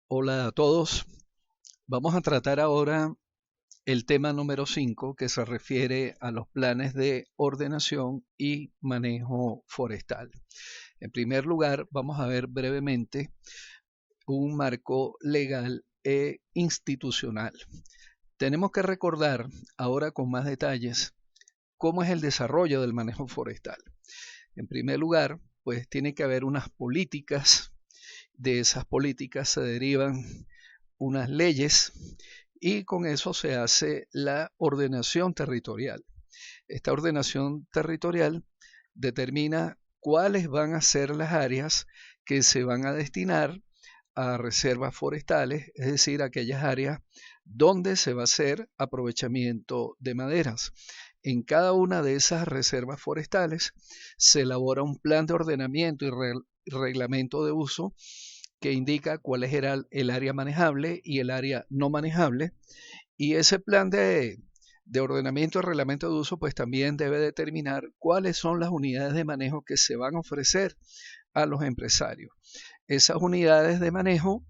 Hola a todos. Vamos a tratar ahora el tema número 5 que se refiere a los planes de ordenación y manejo forestal. En primer lugar, vamos a ver brevemente un marco legal e institucional. Tenemos que recordar ahora con más detalles cómo es el desarrollo del manejo forestal. En primer lugar, pues tiene que haber unas políticas. De esas políticas se derivan unas leyes y con eso se hace la ordenación territorial. Esta ordenación territorial determina cuáles van a ser las áreas que se van a destinar a reservas forestales, es decir, aquellas áreas donde se va a hacer aprovechamiento de maderas. En cada una de esas reservas forestales se elabora un plan de ordenamiento y reglamento de uso que indica cuál es el área manejable y el área no manejable. Y ese plan de ordenamiento y reglamento de uso pues también debe determinar cuáles son las unidades de manejo que se van a ofrecer a los empresarios. Esas unidades de manejo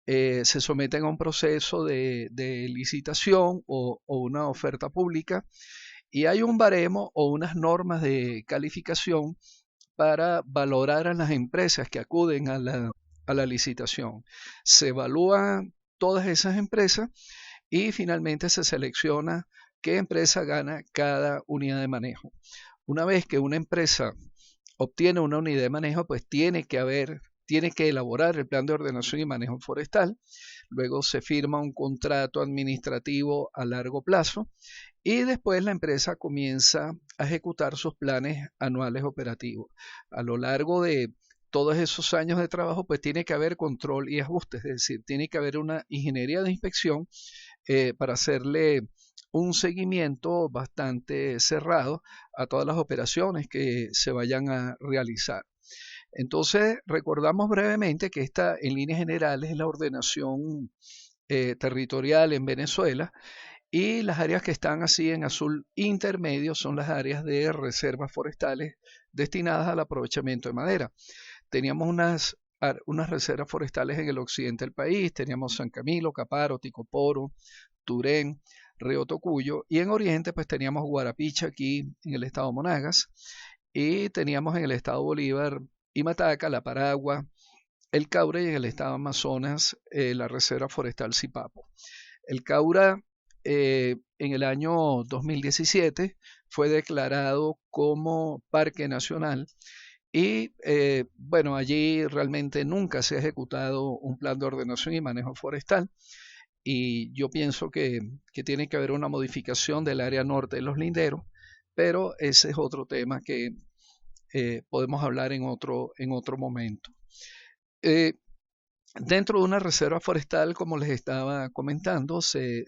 se someten a un proceso de licitación o una oferta pública y hay un baremo o unas normas de calificación para valorar a las empresas que acuden a la licitación. Se evalúan todas esas empresas y finalmente se selecciona qué empresa gana cada unidad de manejo. Una vez que una empresa obtiene una unidad de manejo, pues tiene que elaborar el plan de ordenación y manejo forestal. Luego se firma un contrato administrativo a largo plazo y después la empresa comienza a ejecutar sus planes anuales operativos. A lo largo de todos esos años de trabajo, pues tiene que haber control y ajustes, es decir, tiene que haber una ingeniería de inspección para hacerle un seguimiento bastante cerrado a todas las operaciones que se vayan a realizar. Entonces, recordamos brevemente que esta, en líneas generales, es la ordenación territorial en Venezuela y las áreas que están así en azul intermedio son las áreas de reservas forestales destinadas al aprovechamiento de madera. Teníamos unas reservas forestales en el occidente del país, teníamos San Camilo, Caparo, Ticoporo, Turén, Río Tocuyo, y en oriente pues teníamos Guarapicha aquí en el estado Monagas, y teníamos en el estado Bolívar Imataca, La Paragua, el Caura, y en el estado Amazonas la Reserva Forestal Sipapo. El Caura en el año 2017 fue declarado como Parque Nacional y bueno, allí realmente nunca se ha ejecutado un plan de ordenación y manejo forestal y yo pienso que tiene que haber una modificación del área norte de los linderos, pero ese es otro tema que podemos hablar en otro momento. Eh, Dentro de una reserva forestal, como les estaba comentando, se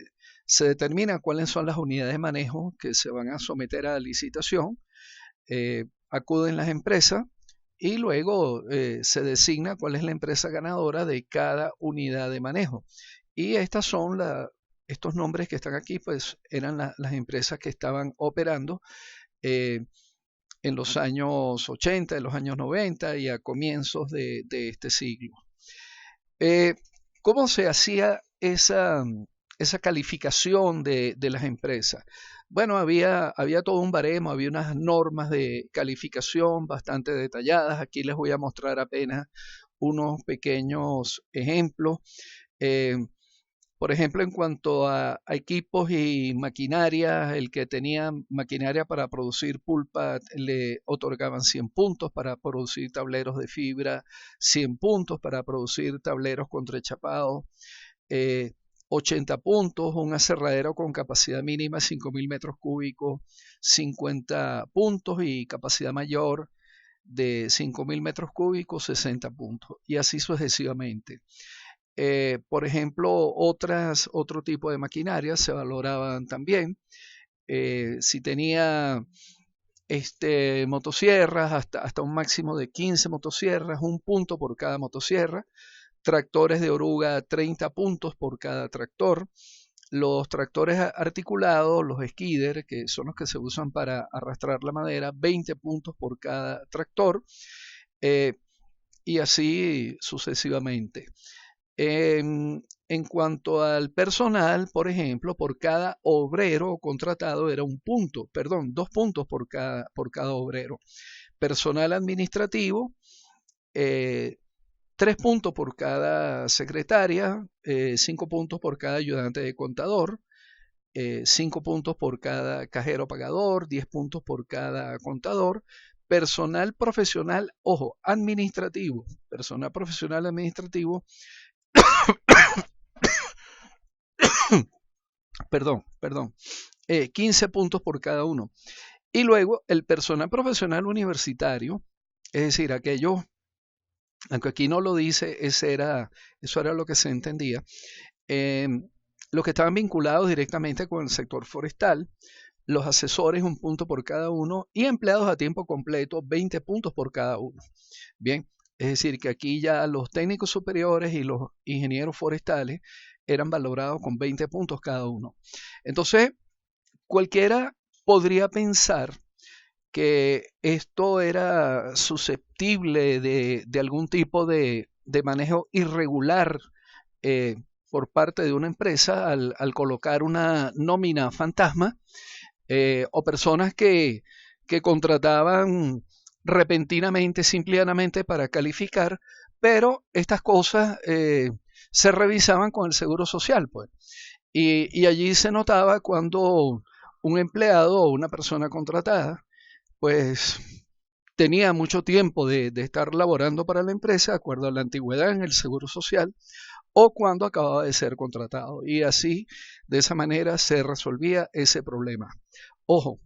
determina cuáles son las unidades de manejo que se van a someter a licitación, acuden las empresas y luego se designa cuál es la empresa ganadora de cada unidad de manejo. Y estos nombres que están aquí, pues eran las empresas que estaban operando eh, en los años 80, en los años 90 y a comienzos de este siglo. Eh, ¿Cómo se hacía esa calificación de las empresas? Bueno, había todo un baremo, había unas normas de calificación bastante detalladas. Aquí les voy a mostrar apenas unos pequeños ejemplos. Eh, por ejemplo, en cuanto a equipos y maquinaria, el que tenía maquinaria para producir pulpa le otorgaban 100 puntos, para producir tableros de fibra 100 puntos, para producir tableros contrachapados 80 puntos, un aserradero con capacidad mínima 5.000 metros cúbicos 50 puntos y capacidad mayor de 5.000 metros cúbicos 60 puntos y así sucesivamente. Por ejemplo, otro tipo de maquinaria se valoraban también. Si tenía motosierras, hasta un máximo de 15 motosierras, un punto por cada motosierra. Tractores de oruga, 30 puntos por cada tractor. Los tractores articulados, los skidder, que son los que se usan para arrastrar la madera, 20 puntos por cada tractor. Y así sucesivamente. En cuanto al personal, por ejemplo, por cada obrero contratado era 1 punto, perdón, 2 puntos por cada obrero. Personal administrativo, 3 puntos por cada secretaria, 5 puntos por cada ayudante de contador, 5 puntos por cada cajero pagador, 10 puntos por cada contador. Personal profesional, ojo, administrativo, personal profesional administrativo, perdón, 15 puntos por cada uno. Y luego el personal profesional universitario, es decir, aquellos, aunque aquí no lo dice, eso era lo que se entendía, los que estaban vinculados directamente con el sector forestal, los asesores 1 punto por cada uno y empleados a tiempo completo 20 puntos por cada uno. Bien, es decir, que aquí ya los técnicos superiores y los ingenieros forestales eran valorados con 20 puntos cada uno. Entonces, cualquiera podría pensar que esto era susceptible de algún tipo de manejo irregular por parte de una empresa al colocar una nómina fantasma o personas que contrataban repentinamente, simplemente para calificar, pero estas cosas se revisaban con el Seguro Social, pues. Y allí se notaba cuando un empleado o una persona contratada, pues tenía mucho tiempo de estar laborando para la empresa, de acuerdo a la antigüedad en el Seguro Social, o cuando acababa de ser contratado. Y así, de esa manera, se resolvía ese problema. Ojo,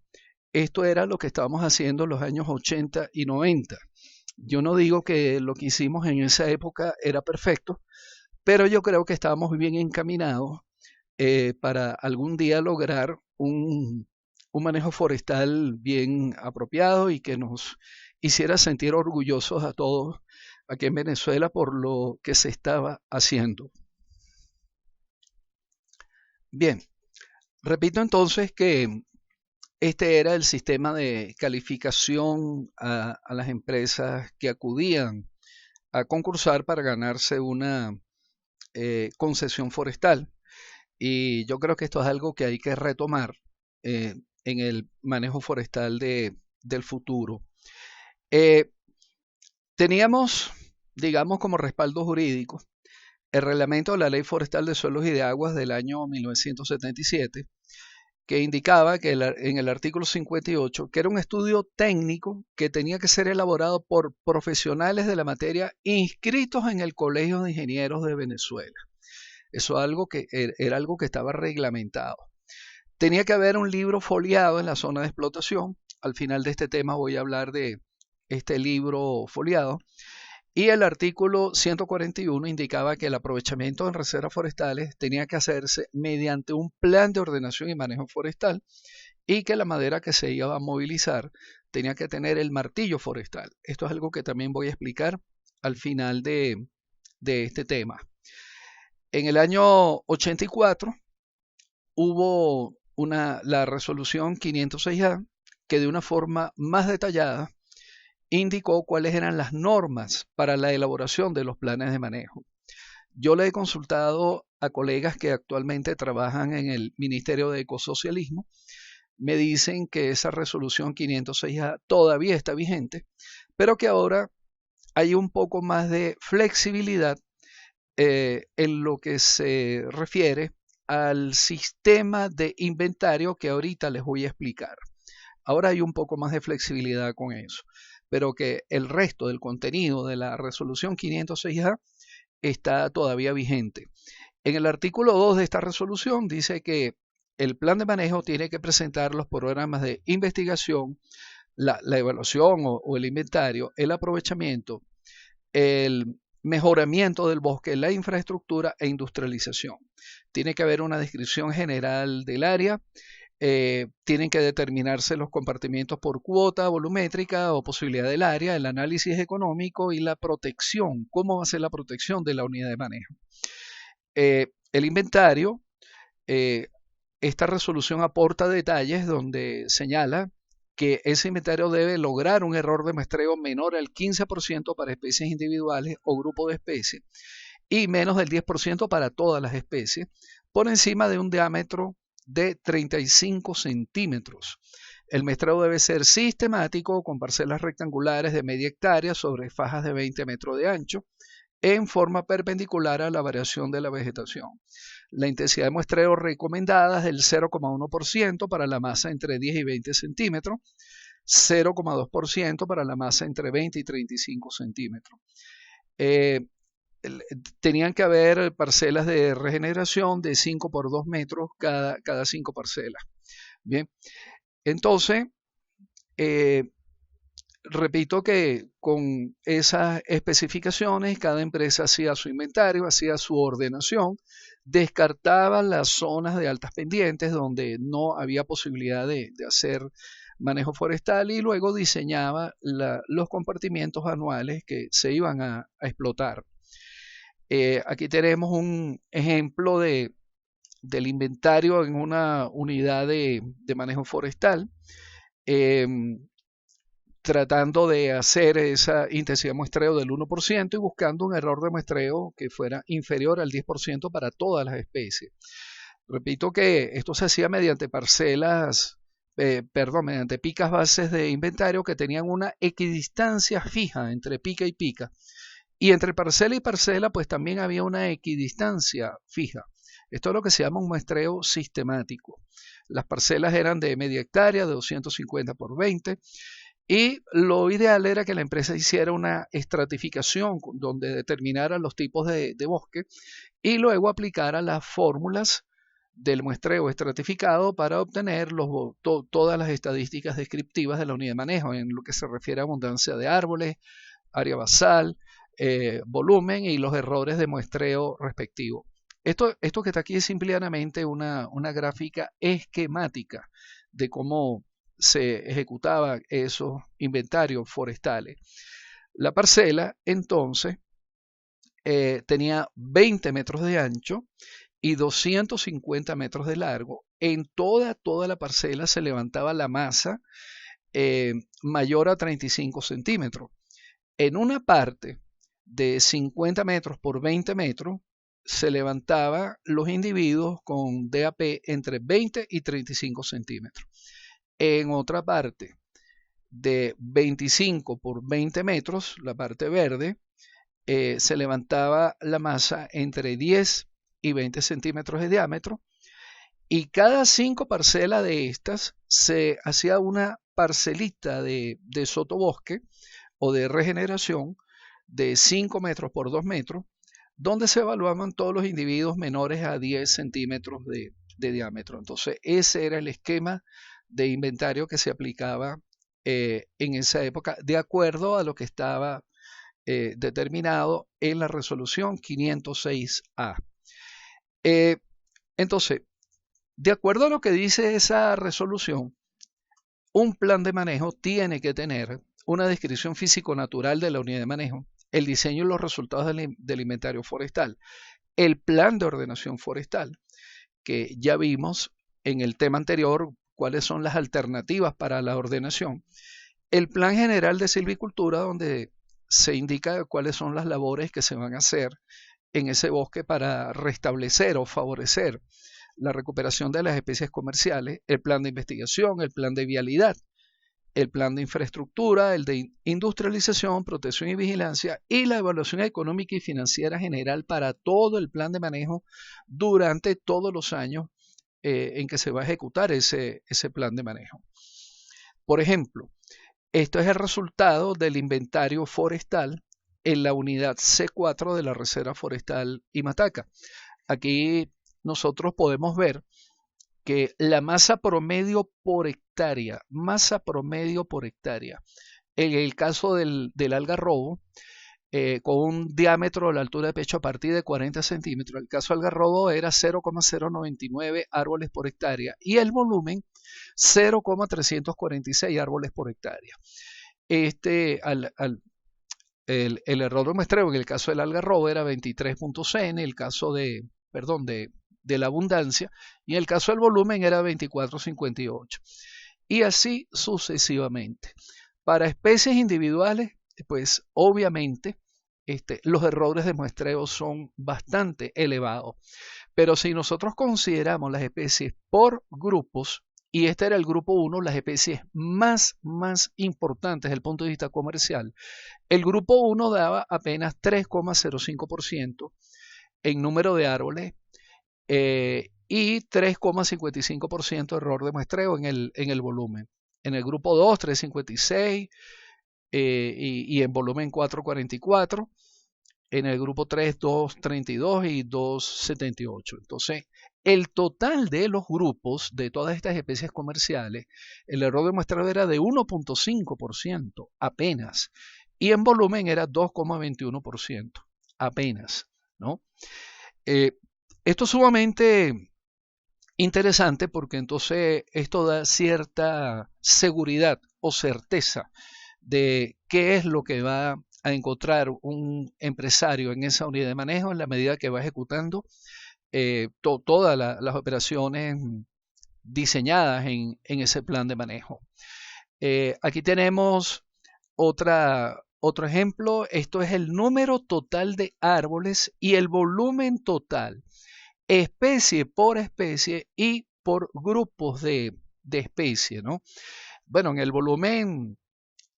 esto era lo que estábamos haciendo en los años 80 y 90. Yo no digo que lo que hicimos en esa época era perfecto, pero yo creo que estábamos bien encaminados para algún día lograr un manejo forestal bien apropiado y que nos hiciera sentir orgullosos a todos aquí en Venezuela por lo que se estaba haciendo. Bien, repito entonces que este era el sistema de calificación a las empresas que acudían a concursar para ganarse una concesión forestal. Y yo creo que esto es algo que hay que retomar en el manejo forestal del futuro. Teníamos, digamos, como respaldo jurídico el reglamento de la Ley Forestal de Suelos y de Aguas del año 1977, que indicaba que en el artículo 58 que era un estudio técnico que tenía que ser elaborado por profesionales de la materia inscritos en el Colegio de Ingenieros de Venezuela. Eso era algo que estaba reglamentado. Tenía que haber un libro foliado en la zona de explotación. Al final de este tema voy a hablar de este libro foliado. Y el artículo 141 indicaba que el aprovechamiento en reservas forestales tenía que hacerse mediante un plan de ordenación y manejo forestal y que la madera que se iba a movilizar tenía que tener el martillo forestal. Esto es algo que también voy a explicar al final de este tema. En el año 84 hubo la resolución 506A que de una forma más detallada indicó cuáles eran las normas para la elaboración de los planes de manejo. Yo le he consultado a colegas que actualmente trabajan en el Ministerio de Ecosocialismo. Me dicen que esa resolución 506A todavía está vigente, pero que ahora hay un poco más de flexibilidad en lo que se refiere al sistema de inventario que ahorita les voy a explicar. Ahora hay un poco más de flexibilidad con eso, pero que el resto del contenido de la resolución 506A está todavía vigente. En el artículo 2 de esta resolución dice que el plan de manejo tiene que presentar los programas de investigación, la evaluación o el inventario, el aprovechamiento, el mejoramiento del bosque, la infraestructura e industrialización. Tiene que haber una descripción general del área, tienen que determinarse los compartimientos por cuota volumétrica o posibilidad del área, el análisis económico y la protección, cómo va a ser la protección de la unidad de manejo. El inventario, esta resolución aporta detalles donde señala que ese inventario debe lograr un error de muestreo menor al 15% para especies individuales o grupos de especies y menos del 10% para todas las especies, por encima de un diámetro de 35 centímetros. El muestreo debe ser sistemático con parcelas rectangulares de media hectárea sobre fajas de 20 metros de ancho en forma perpendicular a la variación de la vegetación. La intensidad de muestreo recomendada es del 0,1% para la masa entre 10 y 20 centímetros, 0,2% para la masa entre 20 y 35 centímetros. Tenían que haber parcelas de regeneración de 5 por 2 metros cada 5 parcelas. Bien, entonces, repito que con esas especificaciones cada empresa hacía su inventario, hacía su ordenación, descartaba las zonas de altas pendientes donde no había posibilidad de hacer manejo forestal y luego diseñaba los compartimientos anuales que se iban a explotar. Aquí tenemos un ejemplo del inventario en una unidad de manejo forestal, tratando de hacer esa intensidad de muestreo del 1% y buscando un error de muestreo que fuera inferior al 10% para todas las especies. Repito que esto se hacía mediante mediante picas bases de inventario que tenían una equidistancia fija entre pica y pica. Y entre parcela y parcela, pues también había una equidistancia fija. Esto es lo que se llama un muestreo sistemático. Las parcelas eran de media hectárea, de 250 por 20, y lo ideal era que la empresa hiciera una estratificación donde determinara los tipos de bosque y luego aplicara las fórmulas del muestreo estratificado para obtener todas las estadísticas descriptivas de la unidad de manejo en lo que se refiere a abundancia de árboles, área basal, volumen y los errores de muestreo respectivos. Esto que está aquí es simplemente una gráfica esquemática de cómo se ejecutaban esos inventarios forestales. La parcela entonces tenía 20 metros de ancho y 250 metros de largo. En toda la parcela se levantaba la masa mayor a 35 centímetros. En una parte de 50 metros por 20 metros se levantaban los individuos con DAP entre 20 y 35 centímetros. En otra parte de 25 por 20 metros, la parte verde, se levantaba la masa entre 10 y 20 centímetros de diámetro y cada 5 parcelas de estas se hacía una parcelita de sotobosque o de regeneración de 5 metros por 2 metros, donde se evaluaban todos los individuos menores a 10 centímetros de diámetro. Entonces, ese era el esquema de inventario que se aplicaba en esa época, de acuerdo a lo que estaba determinado en la resolución 506A. Entonces, de acuerdo a lo que dice esa resolución, un plan de manejo tiene que tener una descripción físico-natural de la unidad de manejo, el diseño y los resultados del inventario forestal, el plan de ordenación forestal, que ya vimos en el tema anterior cuáles son las alternativas para la ordenación, el plan general de silvicultura, donde se indica cuáles son las labores que se van a hacer en ese bosque para restablecer o favorecer la recuperación de las especies comerciales, el plan de investigación, el plan de vialidad, el plan de infraestructura, el de industrialización, protección y vigilancia y la evaluación económica y financiera general para todo el plan de manejo durante todos los años en que se va a ejecutar ese plan de manejo. Por ejemplo, esto es el resultado del inventario forestal en la unidad C4 de la Reserva Forestal Imataca. Aquí nosotros podemos ver que la masa promedio por hectárea, en el caso del algarrobo, con un diámetro a la altura de pecho a partir de 40 centímetros, el caso del algarrobo era 0,099 árboles por hectárea y el volumen 0,346 árboles por hectárea. El error de muestreo en el caso del algarrobo era 23.6, en el caso de la abundancia, y en el caso del volumen era 24.58. Y así sucesivamente. Para especies individuales, pues obviamente los errores de muestreo son bastante elevados. Pero si nosotros consideramos las especies por grupos, y este era el grupo 1, las especies más importantes desde el punto de vista comercial, el grupo 1 daba apenas 3,05% en número de árboles y 3,55% error de muestreo en el volumen. En el grupo 2, 3,56% y en volumen 4,44%. En el grupo 3, 2,32 y 2,78. Entonces, el total de los grupos de todas estas especies comerciales, el error de muestreo era de 1,5% apenas. Y en volumen era 2,21% apenas, ¿no? Esto es sumamente interesante porque entonces esto da cierta seguridad o certeza de qué es lo que va a encontrar un empresario en esa unidad de manejo en la medida que va ejecutando todas las operaciones diseñadas en ese plan de manejo. Aquí tenemos otro ejemplo. Esto es el número total de árboles y el volumen total, especie por especie y por grupos de especie, ¿no? Bueno, en el volumen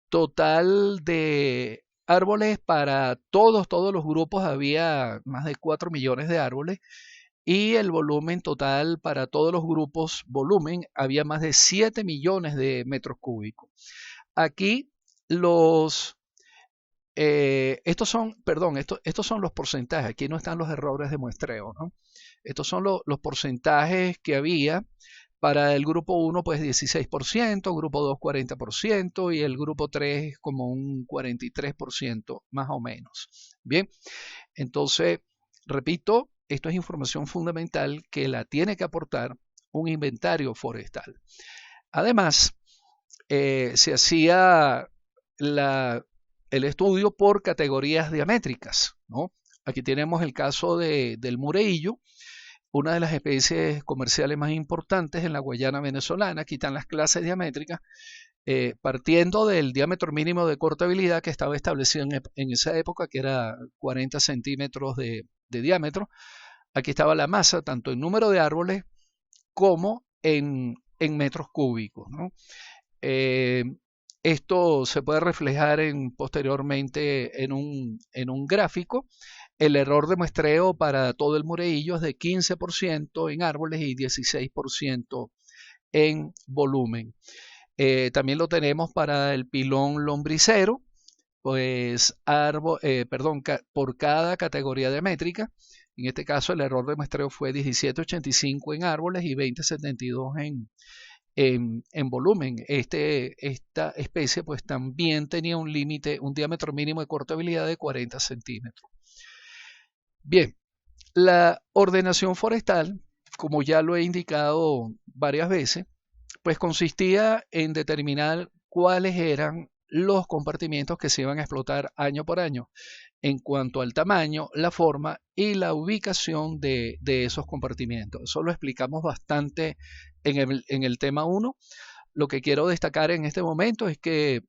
total de árboles para todos los grupos había más de 4 millones de árboles y el volumen total para todos los grupos, había más de 7 millones de metros cúbicos. Aquí estos son los porcentajes, aquí no están los errores de muestreo, ¿no? Estos son los porcentajes que había. Para el grupo 1, pues 16%, grupo 2, 40% y el grupo 3 como un 43% más o menos. Bien, entonces, repito, esto es información fundamental que la tiene que aportar un inventario forestal. Además, se hacía el estudio por categorías diamétricas, ¿no? Aquí tenemos el caso del mureillo, una de las especies comerciales más importantes en la Guayana venezolana. Aquí están las clases diamétricas, partiendo del diámetro mínimo de cortabilidad que estaba establecido en esa época, que era 40 centímetros de diámetro. Aquí estaba la masa, tanto en número de árboles como en metros cúbicos, ¿no? Esto se puede reflejar posteriormente en un gráfico. El error de muestreo para todo el mureillo es de 15% en árboles y 16% en volumen. También lo tenemos para el pilón lombricero, pues por cada categoría diamétrica. En este caso el error de muestreo fue 17,85 en árboles y 20,72 en volumen. Esta especie pues también tenía un diámetro mínimo de cortabilidad de 40 centímetros. Bien, la ordenación forestal, como ya lo he indicado varias veces, pues consistía en determinar cuáles eran los compartimientos que se iban a explotar año por año en cuanto al tamaño, la forma y la ubicación de esos compartimientos. Eso lo explicamos bastante en el tema 1. Lo que quiero destacar en este momento es que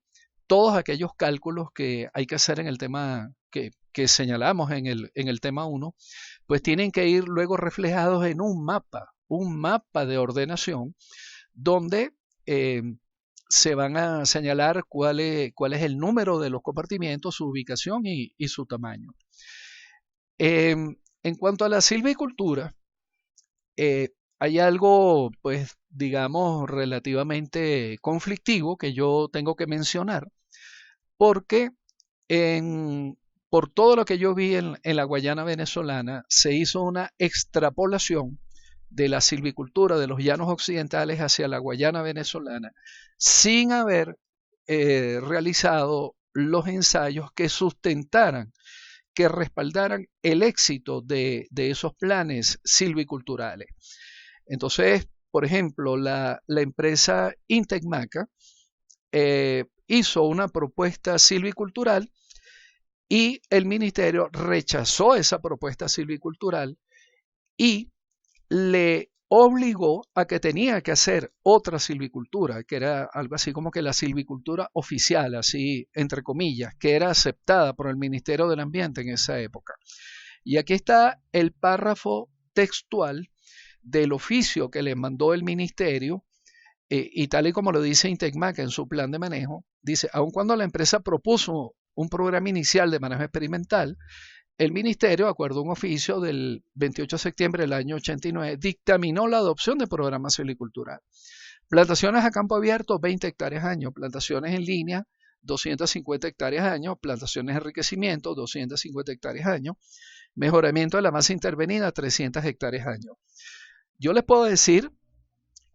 todos aquellos cálculos que hay que hacer en el tema que señalamos en el tema 1, pues tienen que ir luego reflejados en un mapa de ordenación donde se van a señalar cuál es el número de los compartimientos, su ubicación y su tamaño. En cuanto a la silvicultura, hay algo, pues, digamos, relativamente conflictivo que yo tengo que mencionar, porque por todo lo que yo vi en la Guayana venezolana, se hizo una extrapolación de la silvicultura de los llanos occidentales hacia la Guayana venezolana, sin haber realizado los ensayos que sustentaran, que respaldaran el éxito de esos planes silviculturales. Entonces, por ejemplo, la empresa Intecmaca hizo una propuesta silvicultural y el ministerio rechazó esa propuesta silvicultural y le obligó a que tenía que hacer otra silvicultura, que era algo así como que la silvicultura oficial, así entre comillas, que era aceptada por el Ministerio del Ambiente en esa época. Y aquí está el párrafo textual del oficio que le mandó el ministerio, y tal y como lo dice Intecmac en su plan de manejo, dice, aun cuando la empresa propuso un programa inicial de manejo experimental, el ministerio, de acuerdo a un oficio del 28 de septiembre del año 89, dictaminó la adopción de programas silviculturales. Plantaciones a campo abierto, 20 hectáreas año. Plantaciones en línea, 250 hectáreas año. Plantaciones de enriquecimiento, 250 hectáreas año. Mejoramiento de la masa intervenida, 300 hectáreas año. Yo les puedo decir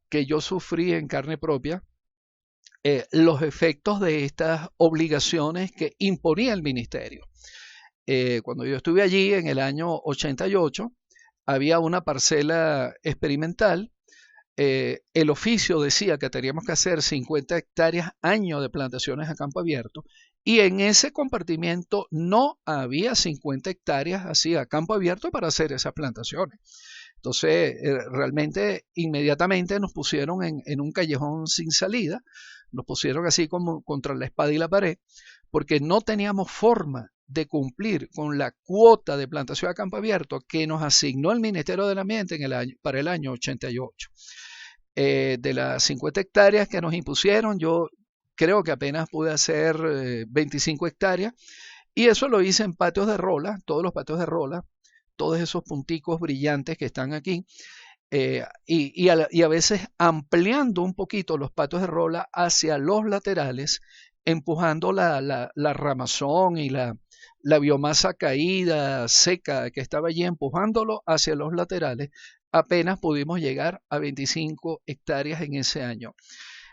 que yo sufrí en carne propia los efectos de estas obligaciones que imponía el ministerio. Cuando yo estuve allí en el año 88, había una parcela experimental. El oficio decía que teníamos que hacer 50 hectáreas año de plantaciones a campo abierto, y en ese compartimiento no había 50 hectáreas así a campo abierto para hacer esas plantaciones. Entonces, realmente inmediatamente nos pusieron en un callejón sin salida, nos pusieron así como contra la espada y la pared, porque no teníamos forma de cumplir con la cuota de plantación a campo abierto que nos asignó el Ministerio del Ambiente para el año 88. De las 50 hectáreas que nos impusieron, yo creo que apenas pude hacer 25 hectáreas, y eso lo hice en patios de rola, todos los patios de rola, todos esos punticos brillantes que están aquí, y a veces ampliando un poquito los patios de rola hacia los laterales, empujando la ramazón y la biomasa caída, seca, que estaba allí, empujándolo hacia los laterales. Apenas pudimos llegar a 25 hectáreas en ese año.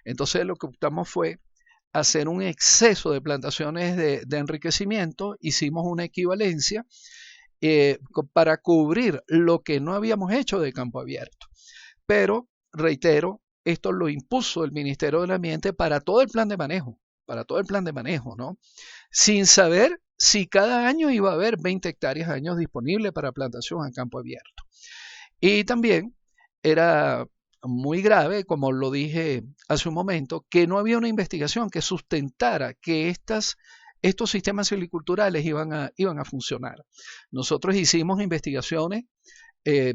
Entonces lo que optamos fue hacer un exceso de plantaciones de enriquecimiento. Hicimos una equivalencia para cubrir lo que no habíamos hecho de campo abierto. Pero, reitero, esto lo impuso el Ministerio del Ambiente para todo el plan de manejo, ¿no? Sin saber si cada año iba a haber 20 hectáreas años disponibles para plantación en campo abierto. Y también era muy grave, como lo dije hace un momento, que no había una investigación que sustentara que estos sistemas silviculturales iban a funcionar. Nosotros hicimos investigaciones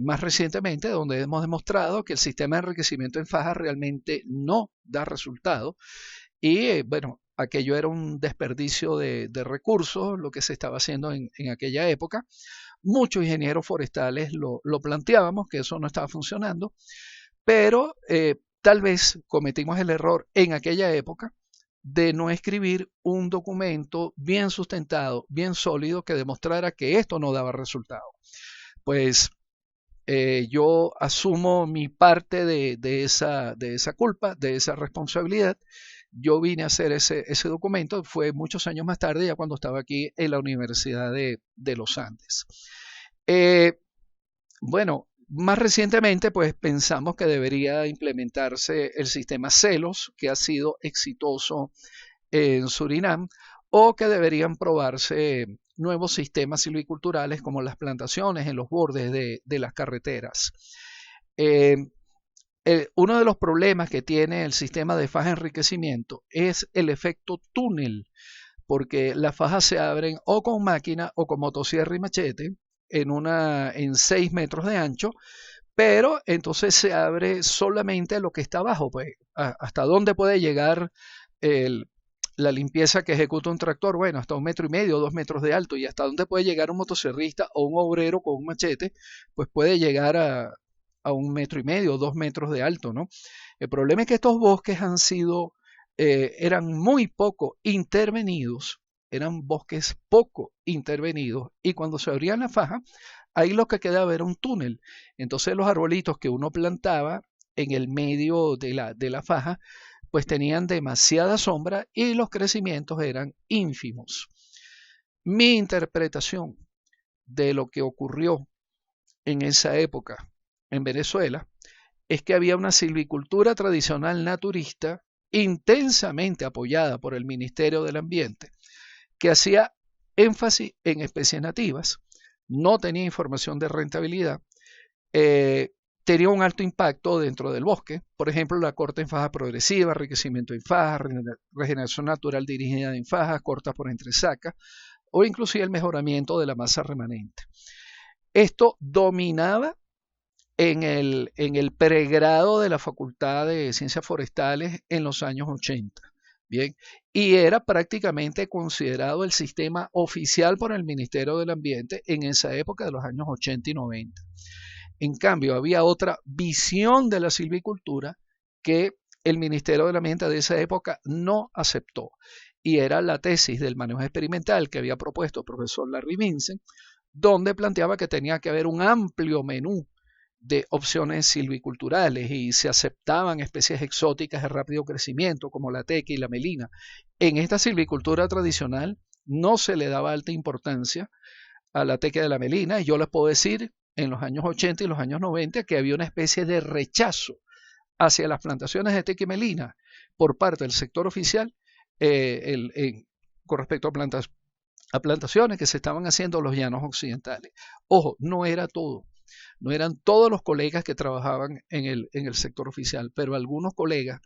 más recientemente donde hemos demostrado que el sistema de enriquecimiento en faja realmente no da resultado, y bueno, aquello era un desperdicio de recursos, lo que se estaba haciendo en aquella época. Muchos ingenieros forestales lo planteábamos, que eso no estaba funcionando, pero tal vez cometimos el error en aquella época de no escribir un documento bien sustentado, bien sólido, que demostrara que esto no daba resultado. Pues yo asumo mi parte de esa culpa, de esa responsabilidad. Yo vine a hacer ese documento, fue muchos años más tarde, ya cuando estaba aquí en la Universidad de los Andes. Bueno, más recientemente, pues pensamos que debería implementarse el sistema CELOS, que ha sido exitoso en Surinam, o que deberían probarse nuevos sistemas silviculturales como las plantaciones en los bordes de las carreteras. Uno de los problemas que tiene el sistema de faja enriquecimiento es el efecto túnel, porque las fajas se abren o con máquina o con motosierra y machete en 6 metros de ancho, pero entonces se abre solamente lo que está abajo, pues hasta dónde puede llegar la limpieza que ejecuta un tractor. Bueno, hasta 1,5 metros, 2 metros de alto, y hasta dónde puede llegar un motosierrista o un obrero con un machete, pues puede llegar a 1,5 metros, 2 metros de alto, ¿no? El problema es que estos bosques eran muy poco intervenidos, eran bosques poco intervenidos, y cuando se abrían la faja, ahí lo que quedaba era un túnel. Entonces los arbolitos que uno plantaba en el medio de la faja, pues tenían demasiada sombra y los crecimientos eran ínfimos. Mi interpretación de lo que ocurrió en esa época en Venezuela es que había una silvicultura tradicional naturista intensamente apoyada por el Ministerio del Ambiente, que hacía énfasis en especies nativas, no tenía información de rentabilidad, tenía un alto impacto dentro del bosque. Por ejemplo, la corta en faja progresiva, enriquecimiento en fajas, regeneración natural dirigida en fajas, cortas por entresacas, o inclusive el mejoramiento de la masa remanente. Esto dominaba en el pregrado de la Facultad de Ciencias Forestales en los años 80. Bien, y era prácticamente considerado el sistema oficial por el Ministerio del Ambiente en esa época de los años 80 y 90. En cambio, había otra visión de la silvicultura que el Ministerio del Ambiente de esa época no aceptó, y era la tesis del manejo experimental que había propuesto el profesor Larry Vincent, donde planteaba que tenía que haber un amplio menú de opciones silviculturales y se aceptaban especies exóticas de rápido crecimiento como la teca y la melina. En esta silvicultura tradicional no se le daba alta importancia a la teca y a la melina, y yo les puedo decir en los años 80 y los años 90 que había una especie de rechazo hacia las plantaciones de teca y melina por parte del sector oficial con respecto a plantaciones que se estaban haciendo en los llanos occidentales. Ojo, no era todo. No eran todos los colegas que trabajaban en el sector oficial, pero algunos colegas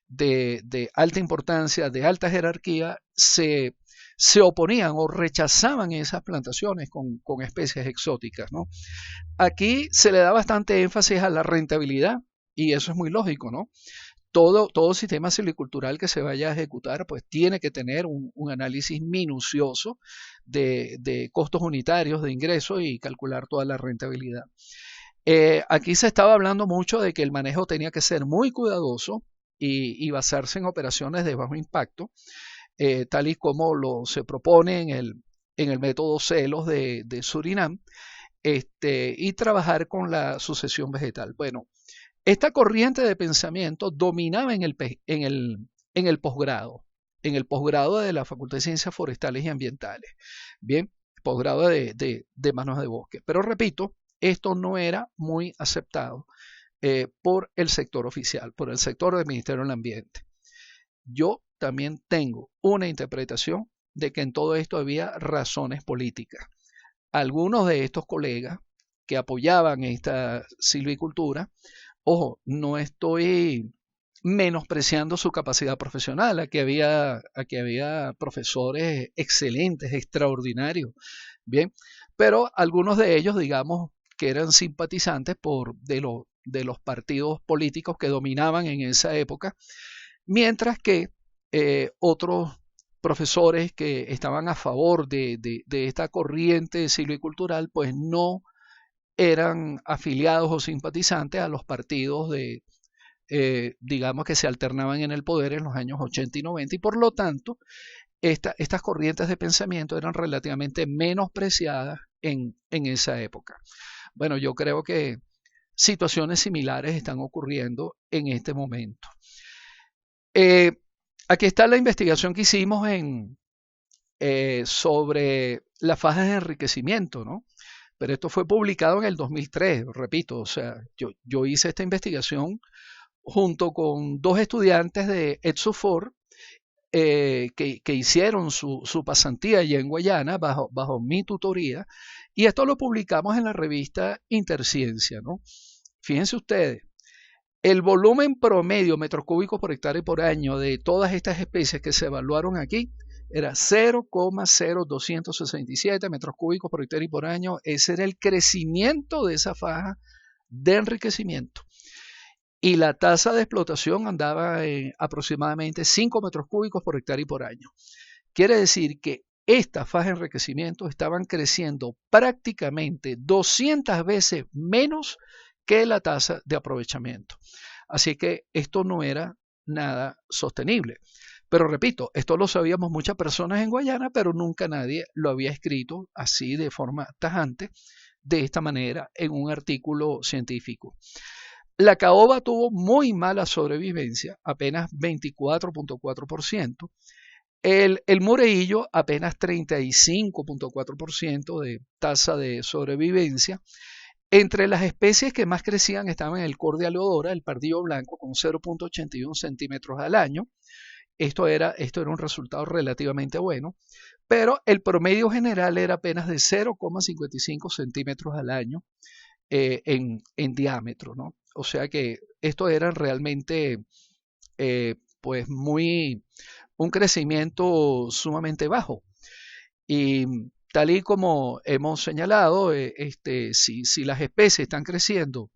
de alta importancia, de alta jerarquía, se oponían o rechazaban esas plantaciones con especies exóticas, ¿no? Aquí se le da bastante énfasis a la rentabilidad, y eso es muy lógico, ¿no? Todo sistema silvicultural que se vaya a ejecutar pues tiene que tener un análisis minucioso de costos unitarios de ingresos y calcular toda la rentabilidad. Aquí se estaba hablando mucho de que el manejo tenía que ser muy cuidadoso y basarse en operaciones de bajo impacto, tal y como se propone en el método CELOS de Surinam, y trabajar con la sucesión vegetal. Bueno, esta corriente de pensamiento dominaba en el posgrado, de la Facultad de Ciencias Forestales y Ambientales. Bien, posgrado de manejo de bosque. Pero repito, esto no era muy aceptado por el sector oficial, por el sector del Ministerio del Ambiente. Yo también tengo una interpretación de que en todo esto había razones políticas. Algunos de estos colegas que apoyaban esta silvicultura, ojo, no estoy menospreciando su capacidad profesional, aquí había profesores excelentes, extraordinarios, bien, pero algunos de ellos, digamos, que eran simpatizantes de los partidos políticos que dominaban en esa época, mientras que otros profesores que estaban a favor de esta corriente silvicultural, pues no eran afiliados o simpatizantes a los partidos digamos, que se alternaban en el poder en los años 80 y 90, y por lo tanto estas corrientes de pensamiento eran relativamente menospreciadas en esa época. Bueno, yo creo que situaciones similares están ocurriendo en este momento. Aquí está la investigación que hicimos sobre las fajas de enriquecimiento, ¿no? Pero esto fue publicado en el 2003, repito, o sea, yo hice esta investigación junto con dos estudiantes de ETSUFOR que hicieron su pasantía allá en Guayana bajo mi tutoría, y esto lo publicamos en la revista Interciencia, ¿no? Fíjense ustedes, el volumen promedio metros cúbicos por hectárea y por año de todas estas especies que se evaluaron aquí era 0,0267 metros cúbicos por hectárea y por año. Ese era el crecimiento de esa faja de enriquecimiento. Y la tasa de explotación andaba en aproximadamente 5 metros cúbicos por hectárea y por año. Quiere decir que estas fajas de enriquecimiento estaban creciendo prácticamente 200 veces menos que la tasa de aprovechamiento. Así que esto no era nada sostenible. Pero repito, esto lo sabíamos muchas personas en Guayana, pero nunca nadie lo había escrito así de forma tajante, de esta manera, en un artículo científico. La caoba tuvo muy mala sobrevivencia, apenas 24.4%. El mureillo, apenas 35.4% de tasa de sobrevivencia. Entre las especies que más crecían estaban el Cordia leodora, el pardillo blanco, con 0.81 centímetros al año. Esto era un resultado relativamente bueno, pero el promedio general era apenas de 0,55 centímetros al año en diámetro, ¿no? O sea que esto era realmente pues un crecimiento sumamente bajo. Y tal y como hemos señalado, si las especies están creciendo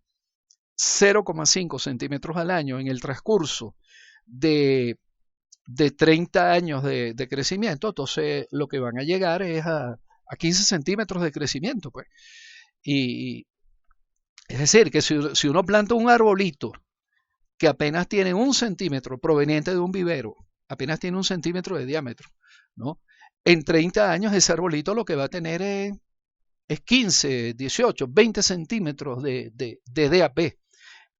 0,5 centímetros al año en el transcurso de 30 años de crecimiento, entonces lo que van a llegar es a 15 centímetros de crecimiento, pues. Y es decir, que si uno planta un arbolito que apenas tiene 1 centímetro proveniente de un vivero, apenas tiene 1 centímetro de diámetro, ¿no? En 30 años ese arbolito lo que va a tener es 15, 18, 20 centímetros de DAP.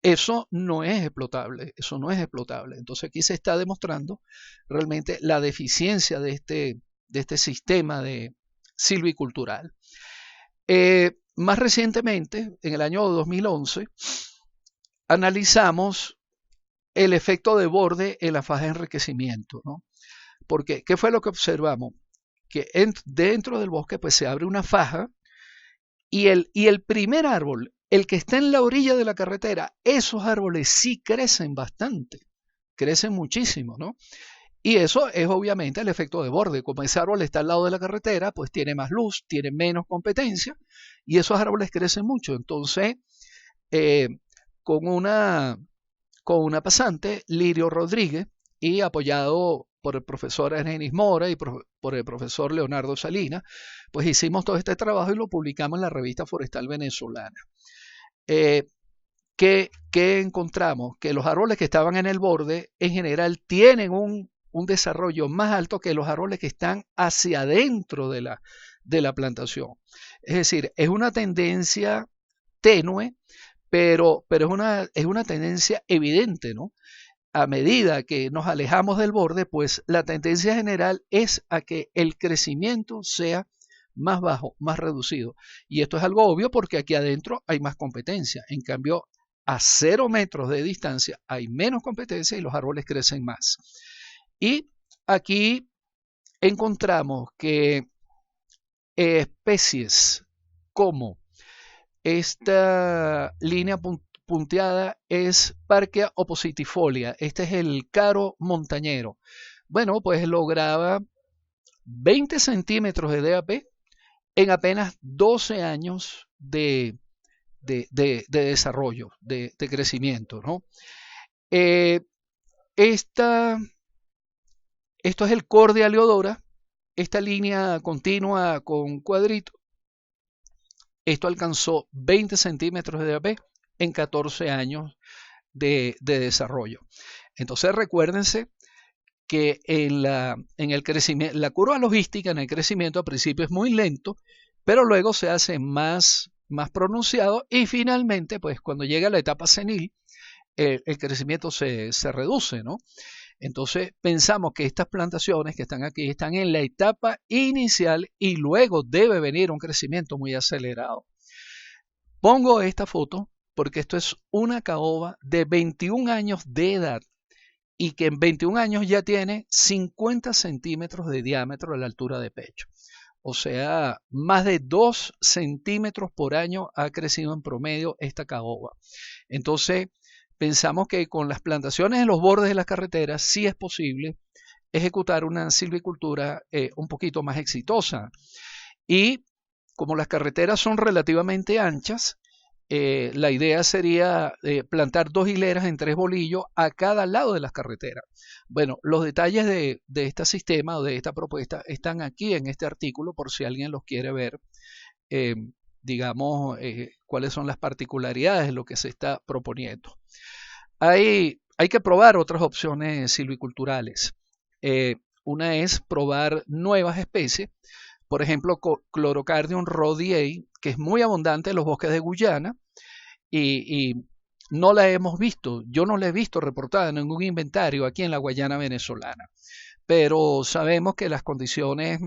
Eso no es explotable, eso no es explotable. Entonces aquí se está demostrando realmente la deficiencia de este sistema de silvicultural. Más recientemente, en el año 2011, analizamos el efecto de borde en la faja de enriquecimiento, ¿no? Porque, ¿qué fue lo que observamos? Que dentro del bosque pues se abre una faja y el primer árbol, el que está en la orilla de la carretera, esos árboles sí crecen bastante, crecen muchísimo, ¿no? Y eso es obviamente el efecto de borde. Como ese árbol está al lado de la carretera, pues tiene más luz, tiene menos competencia y esos árboles crecen mucho. Entonces, eh, con una pasante, Lirio Rodríguez, y apoyado por el profesor Argenis Mora y por el profesor Leonardo Salinas, pues hicimos todo este trabajo y lo publicamos en la revista Forestal Venezolana. ¿Qué encontramos? Que los árboles que estaban en el borde en general tienen un desarrollo más alto que los árboles que están hacia adentro de la plantación. Es decir, es una tendencia tenue, pero es una tendencia evidente, ¿no? A medida que nos alejamos del borde, pues la tendencia general es a que el crecimiento sea más bajo, más reducido. Y esto es algo obvio porque aquí adentro hay más competencia. En cambio, a 0 metros de distancia hay menos competencia y los árboles crecen más. Y aquí encontramos que especies como esta línea punteada es Parkea oppositifolia. Este es el caro montañero. Bueno, pues lograba 20 centímetros de DAP en apenas 12 años de desarrollo, de crecimiento, ¿no? Esto es el Cordia Leodora, esta línea continua con cuadrito. Esto alcanzó 20 centímetros de DAP en 14 años de desarrollo. Entonces recuérdense que en el crecimiento, la curva logística en el crecimiento al principio es muy lento, pero luego se hace más pronunciado y finalmente, pues cuando llega la etapa senil, el crecimiento se reduce, ¿no? Entonces pensamos que estas plantaciones que están aquí están en la etapa inicial y luego debe venir un crecimiento muy acelerado. Pongo esta foto porque esto es una caoba de 21 años de edad y que en 21 años ya tiene 50 centímetros de diámetro a la altura de pecho. O sea, más de 2 centímetros por año ha crecido en promedio esta caoba. Entonces, pensamos que con las plantaciones en los bordes de las carreteras sí es posible ejecutar una silvicultura un poquito más exitosa. Y como las carreteras son relativamente anchas, la idea sería plantar 2 hileras en 3 bolillos a cada lado de las carreteras. Bueno, los detalles de este sistema o de esta propuesta están aquí en este artículo por si alguien los quiere ver. Digamos, cuáles son las particularidades de lo que se está proponiendo. Hay que probar otras opciones silviculturales. Una es probar nuevas especies, por ejemplo, Chlorocardium rhodiae, que es muy abundante en los bosques de Guyana y no la hemos visto, yo no la he visto reportada en ningún inventario aquí en la Guayana venezolana, pero sabemos que las condiciones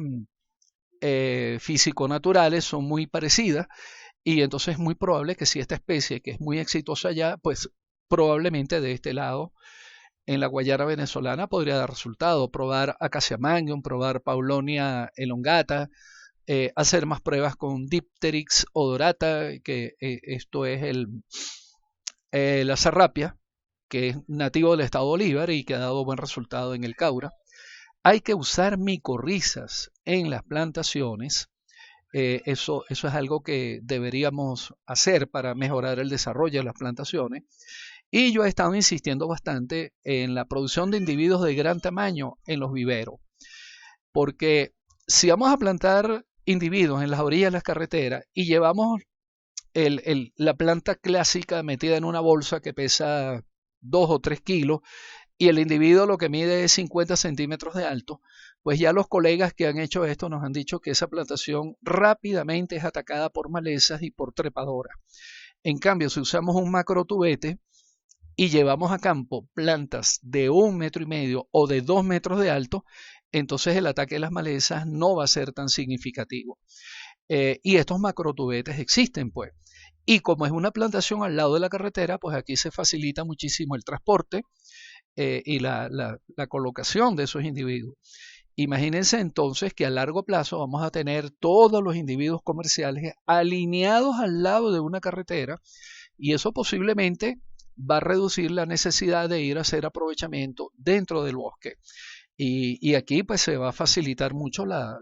físico-naturales son muy parecidas y entonces es muy probable que si esta especie, que es muy exitosa allá, pues probablemente de este lado, en la Guayana venezolana, podría dar resultado. Probar Acacia mangium, probar Paulonia elongata, hacer más pruebas con Dipteryx odorata, que esto es la sarrapia, que es nativo del estado Bolívar y que ha dado buen resultado en el Caura. Hay que usar micorrizas en las plantaciones. Eso es algo que deberíamos hacer para mejorar el desarrollo de las plantaciones. Y yo he estado insistiendo bastante en la producción de individuos de gran tamaño en los viveros, porque si vamos a plantar individuos en las orillas de las carreteras y llevamos la planta clásica metida en una bolsa que pesa 2 o 3 kilos y el individuo lo que mide es 50 centímetros de alto, pues ya los colegas que han hecho esto nos han dicho que esa plantación rápidamente es atacada por malezas y por trepadoras. En cambio, si usamos un macrotubete y llevamos a campo plantas de 1,5 metros o de 2 metros de alto, entonces el ataque de las malezas no va a ser tan significativo. Y estos macrotubetes existen, pues. Y como es una plantación al lado de la carretera, pues aquí se facilita muchísimo el transporte y la colocación de esos individuos. Imagínense entonces que a largo plazo vamos a tener todos los individuos comerciales alineados al lado de una carretera y eso posiblemente va a reducir la necesidad de ir a hacer aprovechamiento dentro del bosque. Y aquí pues se va a facilitar mucho la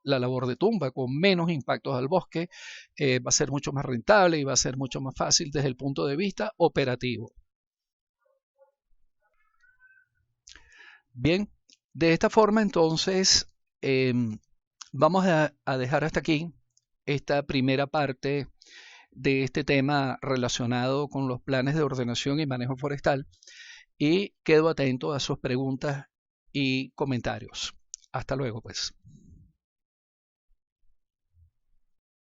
labor de tumba con menos impactos al bosque, va a ser mucho más rentable y va a ser mucho más fácil desde el punto de vista operativo. Bien, de esta forma entonces vamos a dejar hasta aquí esta primera parte de este tema relacionado con los planes de ordenación y manejo forestal y quedo atento a sus preguntas y comentarios. Hasta luego, pues.